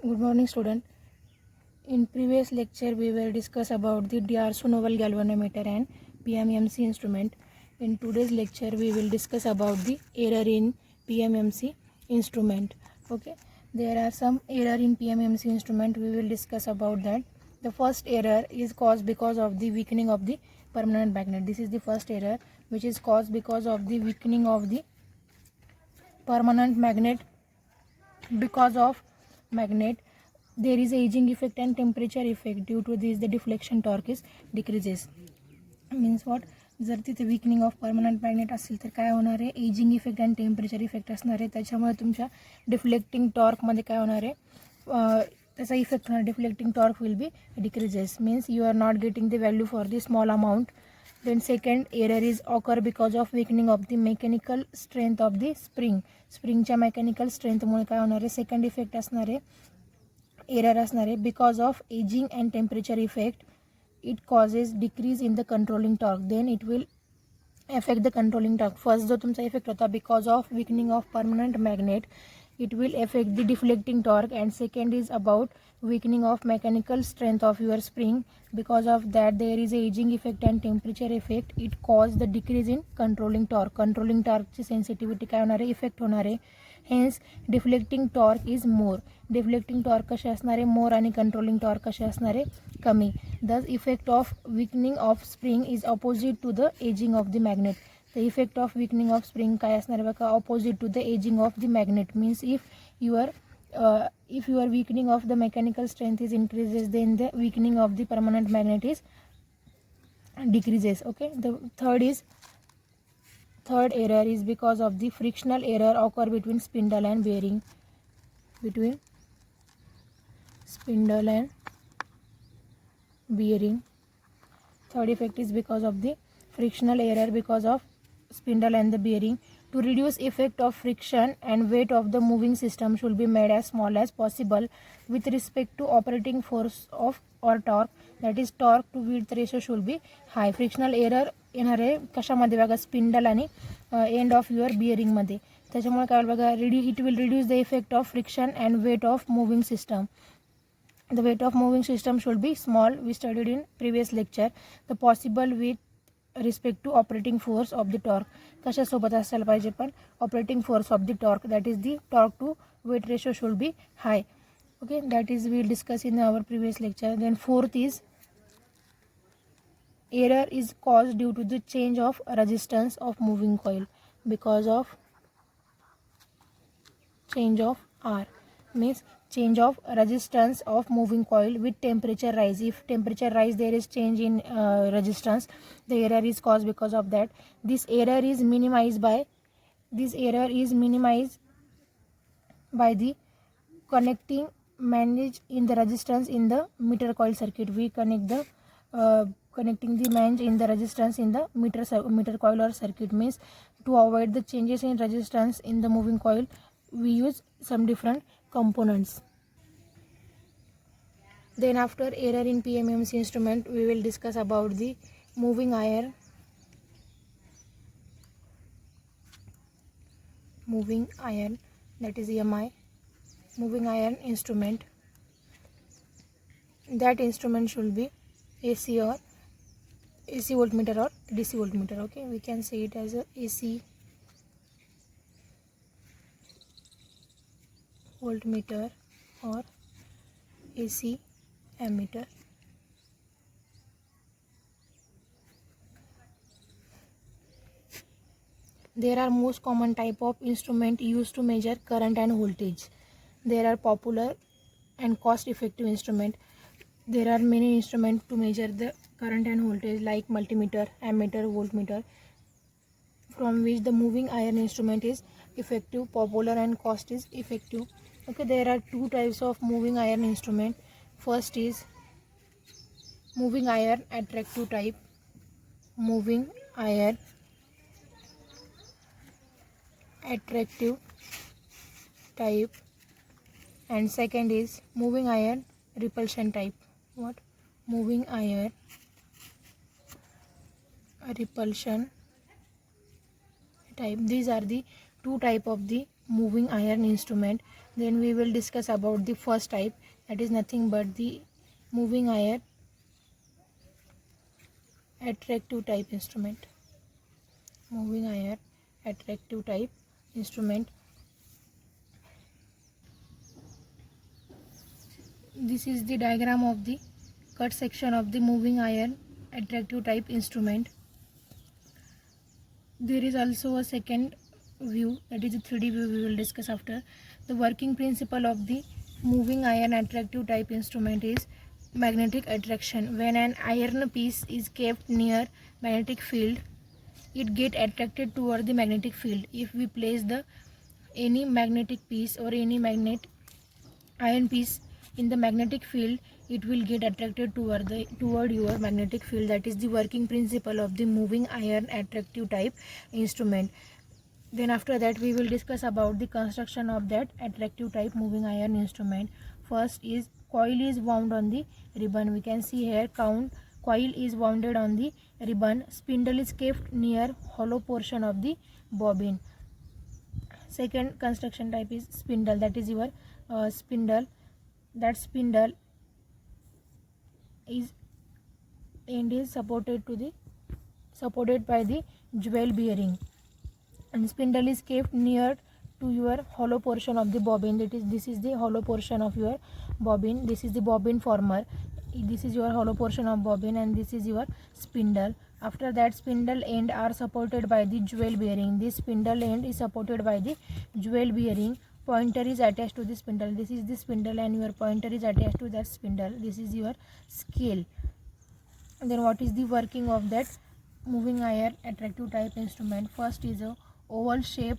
Good morning, student. In previous lecture, we will discuss about the D'Arcy-Novel galvanometer and PMMC instrument. In today's lecture, we will discuss about the error in PMMC instrument. Okay, there are some error in PMMC instrument. We will discuss about that. The first error is caused because of the weakening of the permanent magnet. This is the first error, which is caused because of the weakening of the permanent magnet. Because of magnet, there is aging effect and temperature effect. Due to this, the deflection torque is decreases. Means what? जर तिथे weakening of permanent magnet असेल तर काय होणार आहे, ageing effect आणि temperature effect असणार आहे. त्याच्यामुळे तुमच्या डिफ्लेक्टिंग टॉर्कमध्ये काय होणार आहे, त्याचा इफेक्ट होणार. Deflecting torque will be decreases. Means you are not getting the value for the small amount. Then second error is occur because of weakening of the mechanical strength of the spring. स्प्रिंगच्या mechanical स्ट्रेंथमुळे काय होणार आहे, second effect असणार आहे, error असणार आहे. Because of ageing and temperature effect it causes decrease in the controlling torque. Then it will affect the controlling torque. First जो तुमचा इफेक्ट होता because of weakening of permanent magnet, it will affect the deflecting torque. And second is about weakening of mechanical strength of your spring. Because of that, there is a aging effect and temperature effect. It cause the decrease in controlling torque. Controlling torque ची sensitivity काय होणार आहे, effect होणार आहे. Hence deflecting torque is more. Deflecting torque कसे असणार आहे, मोर, आणि कंट्रोलिंग टॉर्क कसे असणार आहे, कमी. दस effect of weakening of spring is opposite to the aging of the magnet. The effect of weakening of spring काय असणार आहे बघा, opposite to the aging of the magnet. Means if your weakening of the mechanical strength is increases, then the weakening of the permanent magnet is decreases. Okay, the third error is because of the frictional error occur between spindle and bearing. Between spindle and bearing, third effect is because of the frictional error because of spindle and the bearing. To reduce effect of friction and weight of the moving system should be made as small as possible with respect to operating force of or torque, that is torque to width ratio should be high. Frictional error येणार आहे कशामध्ये बघा, spindle आणि end of your बिअरिंगमध्ये. त्याच्यामुळे काय बघा, it will reduce the effect of friction and weight of moving system. The weight of moving system should be small. We studied in previous lecture. The possible with respect to operating force of the torque. कशासोबत असायला पाहिजे पण, operating force of the torque, that is the torque to weight ratio should be high. Okay, that is we will discuss in our previous lecture. Then fourth is error is caused due to the change of resistance of moving coil. Because of change of R, means change of resistance of moving coil with temperature rise. If temperature rise, there is change in resistance. The error is caused because of that. This error is minimized by the connecting mange in the resistance in the meter coil circuit. We connect the connecting the mange in the resistance in the meter coil or circuit. Means to avoid the changes in resistance in the moving coil, we use some different components. Then after error in PMMC instrument, we will discuss about the moving iron that is EMI, moving iron instrument. That instrument should be AC voltmeter or DC voltmeter. Okay, we can say it as a AC voltmeter or AC ammeter. There are most common type of instrument used to measure current and voltage. There are popular and cost effective instrument. There are many instruments to measure the current and voltage like multimeter, ammeter, voltmeter, from which the moving iron instrument is effective, popular, and cost is effective. Okay, there are two types of moving iron instrument. First is moving iron attractive type, moving iron attractive type, and second is moving iron repulsion type. What? Moving iron repulsion type. These are the two type of the moving iron instrument. Then we will discuss about the first type, that is nothing but the moving iron attractive type instrument. Moving iron attractive type instrument. This is the diagram of the cut section of the moving iron attractive type instrument. There is also a second view, that is a 3D view, we will discuss after. The working principle of the moving iron attractive type instrument is magnetic attraction. When an iron piece is kept near magnetic field, it get attracted toward the magnetic field. If we place any magnetic piece or any iron piece in the magnetic field, it will get attracted toward your magnetic field. That is the working principle of the moving iron attractive type instrument. Then after that we will discuss about the construction of that attractive type moving iron instrument. First is coil is wound on the ribbon. We can see here coil is wounded on the ribbon. Spindle is kept near hollow portion of the bobbin. Second construction type is spindle. That is your spindle. That spindle is end is supported by the jewel bearing, and spindle is kept near to your hollow portion of the bobbin. This is the hollow portion of your bobbin. This is the bobbin former. This is your hollow portion of bobbin, and this is your spindle. After that, spindle end are supported by the jewel bearing. This spindle end is supported by the jewel bearing. Pointer is attached to the spindle. This is the spindle, and your pointer is attached to that spindle. This is your scale. And then what is the working of that moving iron attractive type instrument? First is a oval shape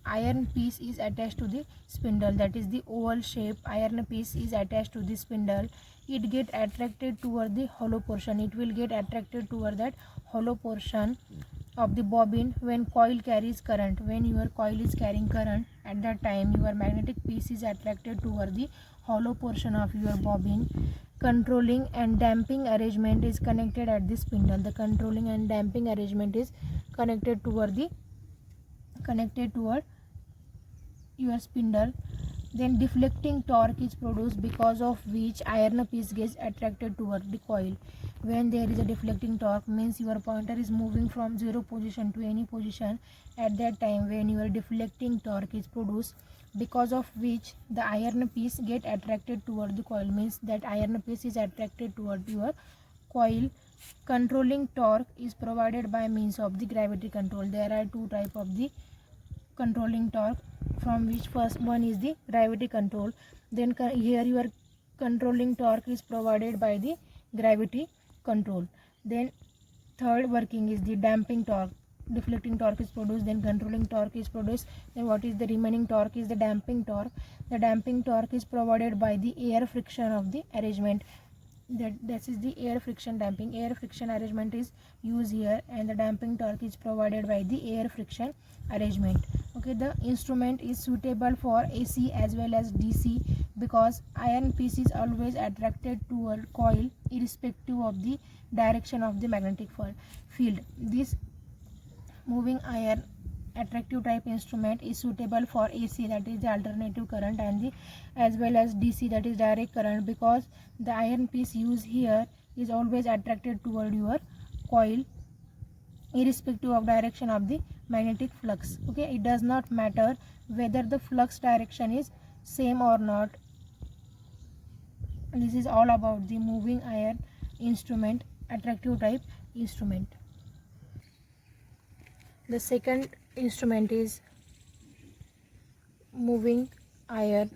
iron piece is attached to the spindle. That is the oval shape iron piece is attached to the spindle. It get attracted toward the hollow portion. It will get attracted toward that hollow portion of the bobbin when coil carries current. When your coil is carrying current, at that time your magnetic piece is attracted toward the hollow portion of your bobbin. Controlling and damping arrangement is connected at the spindle. The controlling and damping arrangement is connected toward your spindle. Then deflecting torque is produced, because of which iron piece gets attracted toward the coil. When there is a deflecting torque, means your pointer is moving from 0 position to any position. At that time, when your deflecting torque is produced, because of which the iron piece get attracted toward the coil, means that iron piece is attracted toward your coil. Controlling torque is provided by means of the gravity control. There are two types of the controlling torque, from which first one is the gravity control. Then here your controlling torque is provided by the gravity control. Then third working is the damping torque. Deflecting torque is produced, then controlling torque is produced. Then what is the remaining torque is the damping torque. The damping torque is provided by the air friction of the arrangement. That is the air friction damping. Air friction arrangement is used here, and the damping torque is provided by the air friction arrangement. Okay, the instrument is suitable for AC as well as DC, because iron piece is always attracted toward coil irrespective of the direction of the magnetic field. This moving iron attractive type instrument is suitable for AC, that is the alternative current, and the as well as DC, that is direct current, because the iron piece used here is always attracted toward your coil irrespective of direction of the magnetic flux. Okay, it does not matter whether the flux direction is same or not. This is all about the moving iron instrument attractive type instrument. The second instrument is moving iron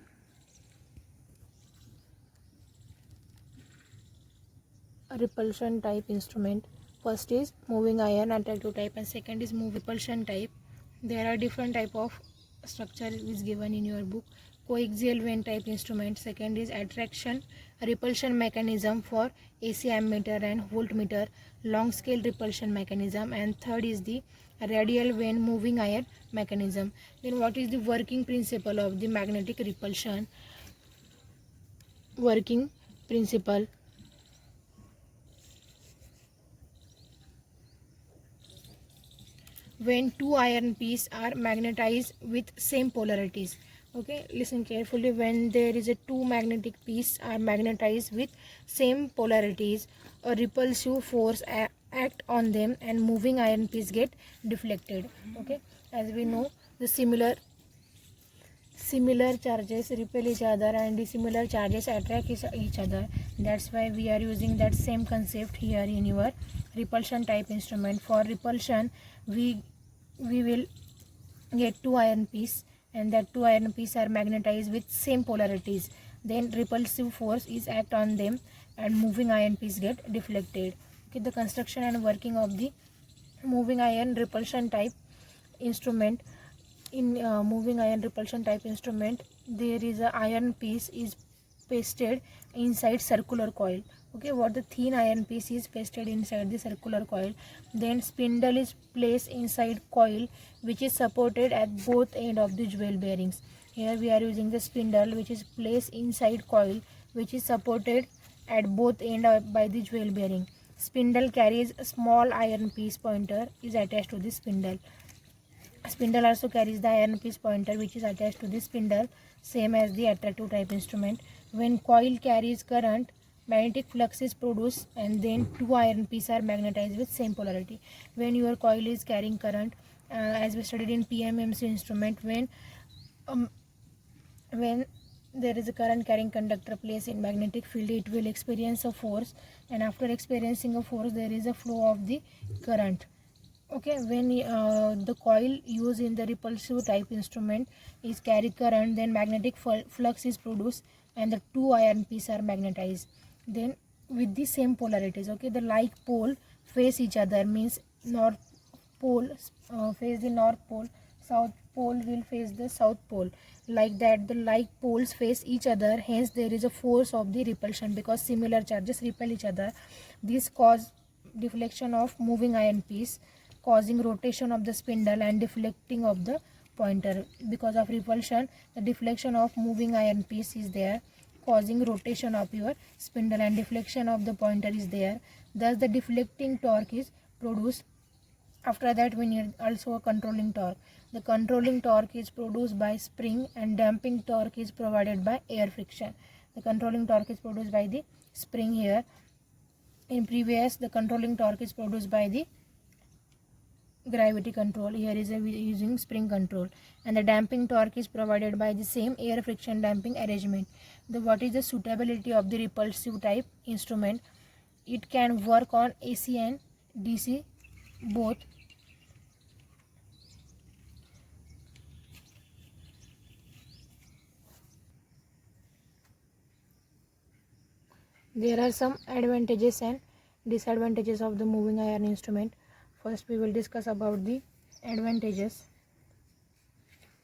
repulsion type instrument. First is moving iron attractive type, and second is repulsion type. There are different type of structure is given in your book. Coaxial vane type instrument. Second is attraction repulsion mechanism for AC ammeter and voltmeter, long scale repulsion mechanism. And third is the radial vane moving iron mechanism. Then what is the working principle of the magnetic repulsion? Working principle. when two iron pieces are magnetized with same polarities. Okay, listen carefully. When there is a two magnetic pieces are magnetized with same polarities, a repulsive force act on them and moving iron piece get deflected. Okay, as we know, the similar charges repel each other and dissimilar charges attract each other. That's why we are using that same concept here in your repulsion type instrument. For repulsion, we will get two iron pieces, and that two iron pieces are magnetized with same polarities. Then repulsive force is act on them and moving iron piece get deflected. Okay, the construction and working of the moving iron repulsion type instrument. In moving iron repulsion type instrument, there is a iron piece is pasted inside circular coil. Okay, what the thin iron piece is pasted inside the circular coil. Then spindle is placed inside coil which is supported at both end of the jewel bearings. Here we are using the spindle which is placed inside coil which is supported at both end by the jewel bearing. Spindle carries a small iron piece pointer is attached to the spindle. Spindle also carries the iron piece pointer which is attached to the spindle, same as the attractive type instrument. When coil carries current, magnetic flux is produced and then two iron pieces are magnetized with same polarity. When your coil is carrying current, as we studied in PMMC instrument, when there is a current carrying conductor placed in magnetic field, it will experience a force, and after experiencing a force there is a flow of the current. Okay, when the coil used in the repulsive type instrument is carry current, then magnetic flux is produced and the two iron pieces are magnetized then with the same polarities. Okay, the like pole face each other, means north pole face the north pole, south pole will face the south pole. Like that, the like poles face each other, hence there is a force of the repulsion because similar charges repel each other. This cause deflection of moving iron piece, causing rotation of the spindle and deflecting of the pointer. Because of repulsion, the deflection of moving iron piece is there, causing rotation of your spindle, and deflection of the pointer is there. Thus the deflecting torque is produced. After that, we need also a controlling torque. The controlling torque is produced by spring and damping torque is provided by air friction. The controlling torque is produced by the spring here. In previous, the controlling torque is produced by the gravity control. Here is using spring control, and the damping torque is provided by the same air friction damping arrangement. What is the suitability of the repulsive type instrument? It can work on AC and DC both. There are some advantages and disadvantages of the moving iron instrument. First, we will discuss about the advantages.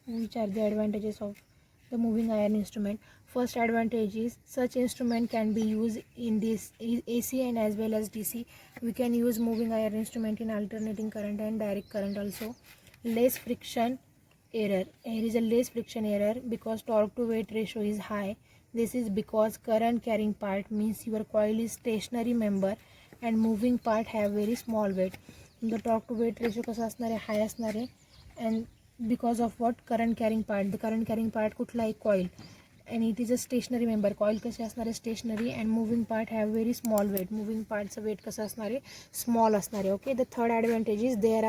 Which are the advantages of the moving iron instrument? First advantage is such instrument can be used in this AC and as well as DC. We can use moving iron instrument in alternating current and direct current also. Less friction error. Here is a less friction error because torque to weight ratio is high. This is because current carrying part, means your coil is stationary member and moving part have very small weight. The torque to weight ratio कसा असणार आहे, हाय असणार आहे, and because of what? Current carrying part. The current carrying part कुठला आहे? coil, and it is a stationary member. Coil कसे असणार आहे? stationary, and moving part have very small weight. Moving parts weight कसं असणार आहे? small असणार आहे. Okay, the third advantage is these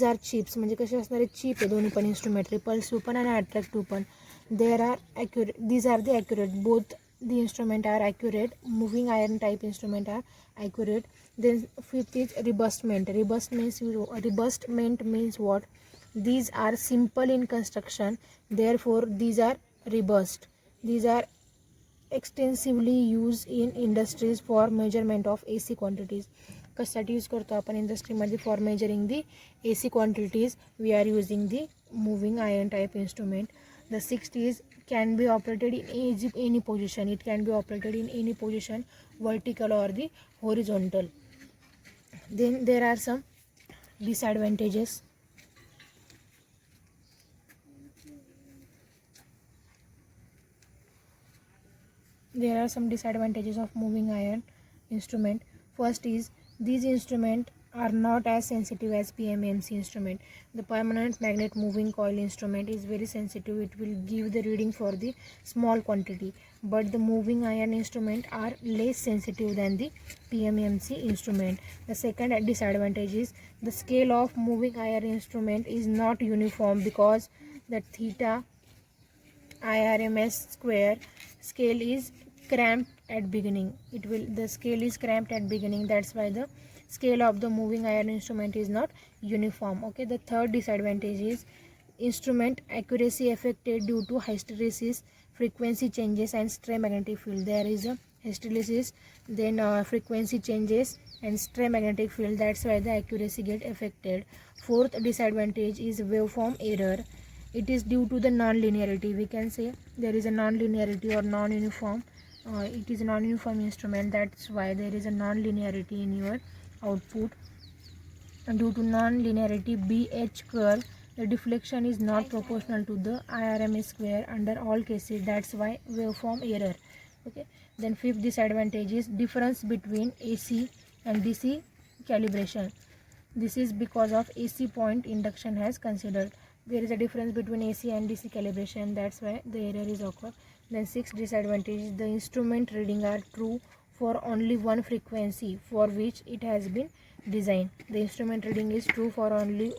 are chips. म्हणजे कसे असणार आहे? cheap आहे दोन्ही पण instrument, repulsive पण आणि attractive पण. These are the accurate. Both the instrument are accurate. Moving iron type instrument are accurate. Then fifth is robustment. Robustment means what? These are simple in construction, therefore these are robust. These are extensively used in industries for measurement of AC quantities. कशासाठी use करतो आपण इंडस्ट्रीमध्ये? For measuring the AC quantities we are using the moving iron type instrument. The sixth is can be operated in any position. It can be operated in any position, vertical or the horizontal. Then there are some disadvantages. There are some disadvantages of moving iron instrument. First is these instrument are not as sensitive as PMMC instrument. The permanent magnet moving coil instrument is very sensitive. It will give the reading for the small quantity, but the moving iron instrument are less sensitive than the PMMC instrument. The second disadvantage is the scale of moving iron instrument is not uniform because the theta IRMS square scale is cramped at beginning. The scale is cramped at beginning. That's why the scale of the moving iron instrument is not uniform. Okay, the third disadvantage is instrument accuracy affected due to hysteresis, frequency changes and stray magnetic field. There is a hysteresis, then frequency changes and stray magnetic field. That's why the accuracy get affected. Fourth disadvantage is waveform error. It is due to the non-linearity. We can say there is a non-linearity or non-uniform. It is a non-uniform instrument. That's why there is a non-linearity in your output. And due to non-linearity, BH curve, the deflection is not proportional to the IRMS square under all cases. That's why waveform error. Okay. Then fifth disadvantage is difference between AC and DC calibration. This is because of AC point induction has considered. There is a difference between AC and DC calibration. That's why the error is occur. Then sixth disadvantage is the instrument reading are true for only one frequency for which it has been designed. The instrument reading is true for only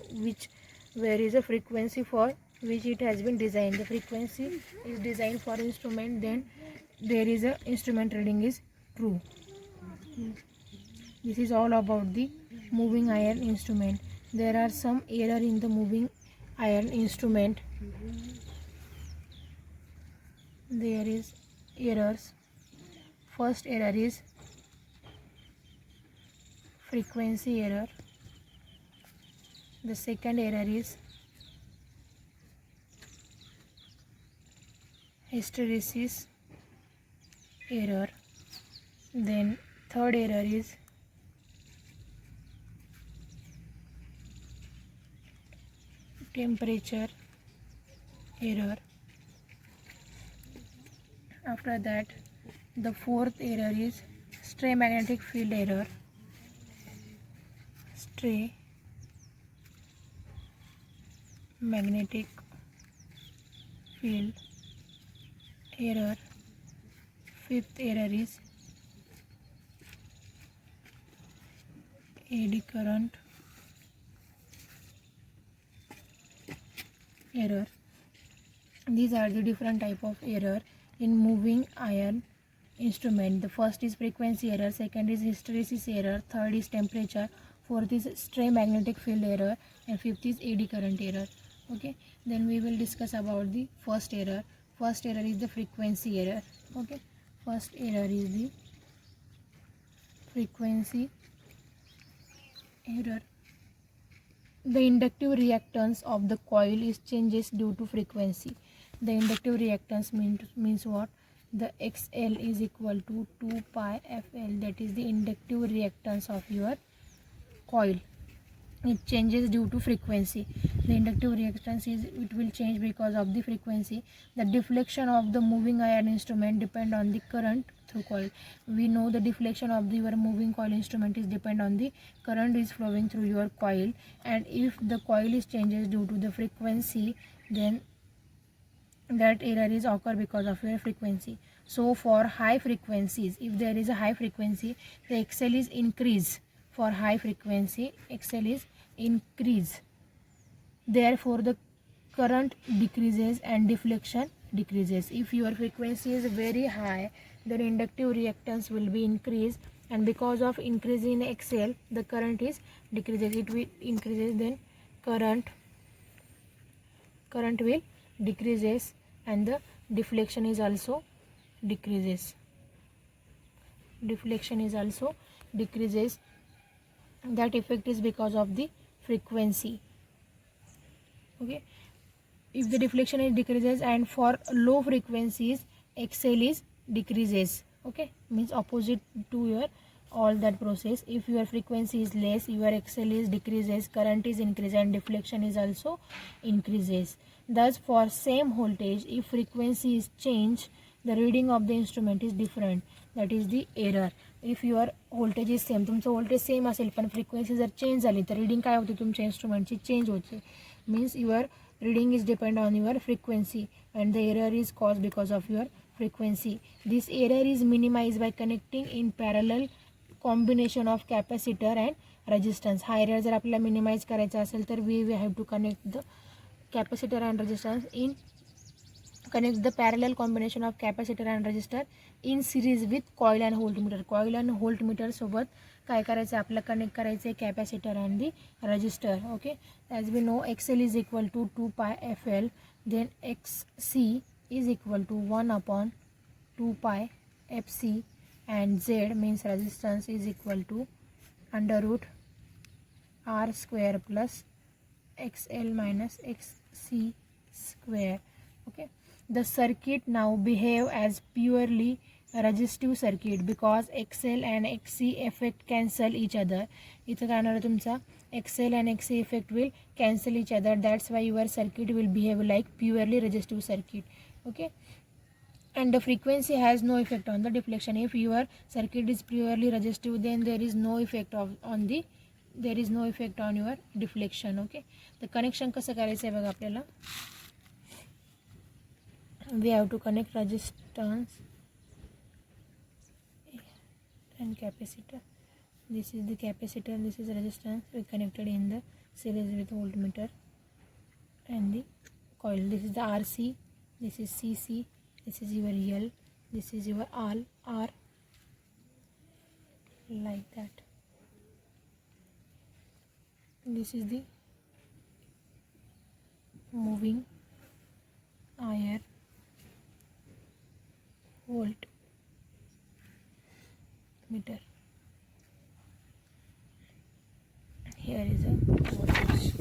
where is a frequency for which it has been designed. The frequency is designed for instrument, then there is a instrument reading is true. This is all about the moving iron instrument. There are some error in the moving iron instrument. There is errors. First error is frequency error. The second error is hysteresis error. Then third error is temperature error. After that, the fourth error is stray magnetic field error. Stray magnetic field error. Fifth error is eddy current error. These are the different type of error in moving iron instrument. The first is frequency error, second is hysteresis error, third is temperature, fourth is stray magnetic field error, and fifth is eddy current error. Okay, then we will discuss about the first error. First error is the frequency error. Okay, first error is the frequency error. The inductive reactance of the coil is changes due to frequency. The inductive reactance means what? The XL is equal to 2 pi FL. That is the inductive reactance of your coil. It changes due to frequency. The inductive reactance it will change because of the frequency. The deflection of the moving iron instrument depend on the current through coil. We know the deflection of your moving coil instrument is depend on the current is flowing through your coil, and if the coil is changes due to the frequency, then that error is occur because of your frequency. So for high frequencies, if there is a high frequency, the XL is increase. For high frequency, XL is increase. Therefore the current decreases and deflection decreases. If your frequency is very high, then inductive reactance will be increased, and because of increase in XL, the current is decreases. It will increases, then current will decreases, and the deflection is also decreases. Deflection is also decreases. That effect is because of the frequency. Okay, if the deflection is decreases, and for low frequencies XL is decreases. Okay, means opposite to your all that process. If your frequency is less, your XL is decreases, current is increases, and deflection is also increases. Thus for same voltage, if frequency is changed, the reading of the instrument is different, that is the error. if your voltage is same, तुमचं voltage same असेल पण frequency जर change झाली तर reading काय होते तुमच्या इन्स्ट्रुमेंटची चेंज होते. Means your reading is depend on your frequency and the error is caused because of your frequency. This error is minimized by connecting in parallel combination of capacitor and resistance. हा error जर आपल्याला minimise करायचा असेल तर we have to connect the capacitor and resistance in connect the parallel combination of capacitor and resistor in series with coil and voltmeter. coil and voltmeter सोबत काय करायचं आपल्याला कनेक्ट करायचं आहे capacitor and the resistor. Okay, as we know XL is equal to 2 pi FL, then XC is equal to 1/2 pi FC and Z means resistance is equal to √R square plus XL minus XC square. Okay, the circuit now behave as purely resistive circuit because XL and XC effect cancel each other. इथं काय होणार तुमचा XL and XC effect will cancel each other. That's why your circuit will behave like purely resistive circuit. Okay, and the frequency has no effect on the deflection. If your circuit is purely resistive, then there is no effect on your deflection. Okay, the connection कसं करायचं आहे बघा आपल्याला. We have to connect resistance and capacitor. This is the capacitor, this is resistance. We connected in the series with voltmeter and the coil. This is the RC, this is CC, this is your L, this is your R, like that. This is the moving iron volt meter. Here is a voltage.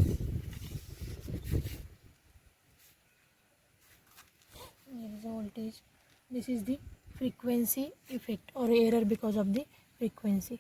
Here is a voltage. This is the frequency effect or error because of the frequency.